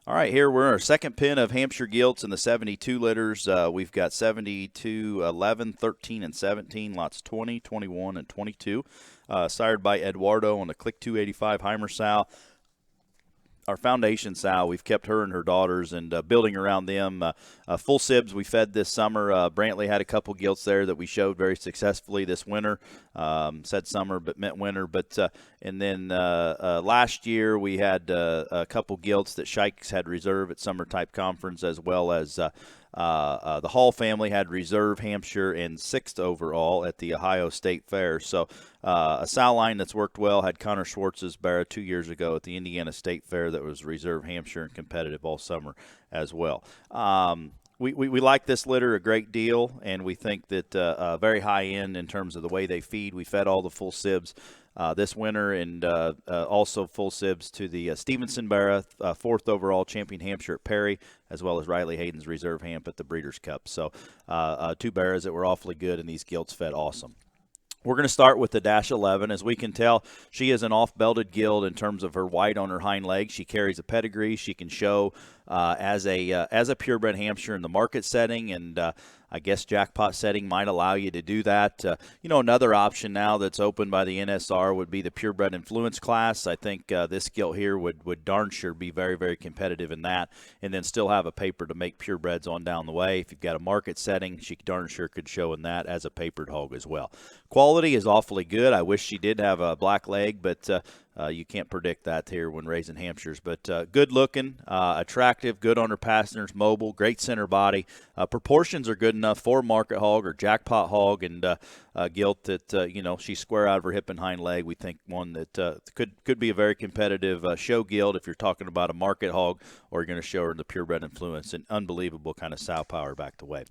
All right, here we're in our second pin of Hampshire Gilts in the 72 litters. We've got 72, 11, 13, and 17, lots 20, 21, and 22. Sired by Eduardo on a Click 285 Heimer sow. Our foundation sow, we've kept her and her daughters and building around them. Full sibs we fed this summer. Brantley had a couple gilts there that we showed very successfully this winter. Said summer but meant winter. But and then last year we had a couple gilts that Shikes had reserve at summer type conference, as well as the Hall family had reserve Hampshire and sixth overall at the Ohio State Fair. So a sow line that's worked well. Had Connor Schwartz's Barra 2 years ago at the Indiana State Fair that was reserve Hampshire and competitive all summer as well. We like this litter a great deal, and we think that very high end in terms of the way they feed. We fed all the full sibs this winter, and also full sibs to the Stevenson Barra, fourth overall champion Hampshire at Perry, as well as Riley Hayden's reserve Hamp at the Breeders' Cup. So two Barras that were awfully good, and these gilts fed awesome. We're going to start with the Dash 11. As we can tell, she is an off-belted gilt in terms of her white on her hind leg. She carries a pedigree. She can show as a purebred Hampshire in the market setting, and I guess jackpot setting might allow you to do that. Another option now that's open by the NSR would be the purebred influence class. I think this gilt here would darn sure be very, very competitive in that, and then still have a paper to make purebreds on down the way. If you've got a market setting, she darn sure could show in that as a papered hog as well. Quality is awfully good. I wish she did have a black leg, but you can't predict that here when raising Hampshires. But good looking, attractive, good on her passengers, mobile, great center body. Proportions are good enough for market hog or jackpot hog, and gilt that she's square out of her hip and hind leg. We think one that could be a very competitive show gilt if you're talking about a market hog, or you're going to show her in the purebred influence. An unbelievable kind of sow power back the way.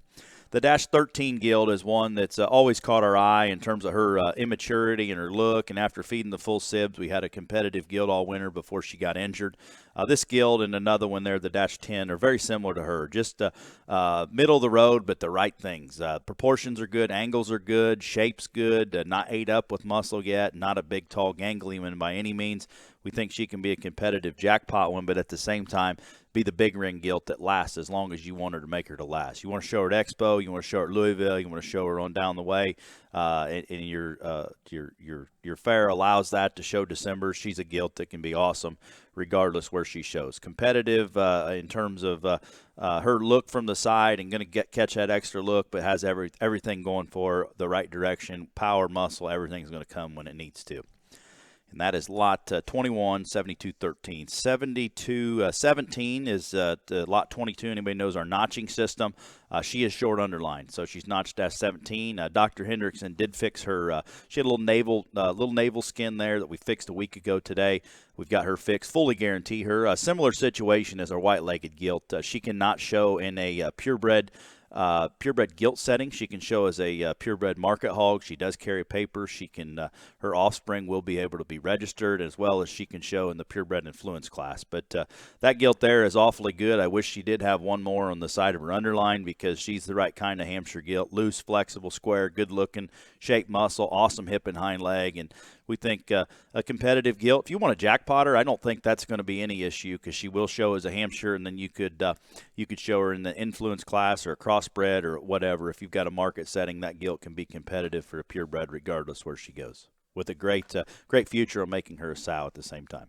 The Dash 13 gilt is one that's always caught our eye in terms of her immaturity and her look. And after feeding the full sibs, we had a competitive gilt all winter before she got injured. This gilt and another one there, the Dash 10, are very similar to her. Just middle of the road, but the right things. Proportions are good, angles are good, shape's good, not ate up with muscle yet, not a big, tall, gangly one by any means. We think she can be a competitive jackpot one, but at the same time, be the big ring gilt that lasts as long as you want her to make her to last. You want to show her at Expo, you want to show her at Louisville, you want to show her on down the way, and your fair allows that to show December. She's a gilt that can be awesome regardless where she shows. Competitive in terms of her look from the side and going to catch that extra look, but has everything going for her, the right direction, power, muscle, everything's going to come when it needs to. And that is lot 21, 7213. 7217 is lot 22. Anybody knows our notching system? She is short underlined, so she's notched as 17. Dr. Hendrickson did fix her. She had a little navel skin there that we fixed a week ago today. We've got her fixed. Fully guarantee her. A similar situation as our white-legged gilt. She cannot show in a purebred gilt setting. She can show as a purebred market hog. She does carry paper. She can her offspring will be able to be registered, as well as she can show in the purebred influence class. But that gilt there is awfully good. I wish she did have one more on the side of her underline, because she's the right kind of Hampshire gilt. Loose, flexible, square, good looking, shape, muscle, awesome hip and hind leg, and we think a competitive gilt. If you want a jackpot her, I don't think that's going to be any issue, because she will show as a Hampshire, and then you could show her in the influence class or a crossbred or whatever. If you've got a market setting, that gilt can be competitive for a purebred regardless where she goes, with a great future of making her a sow at the same time.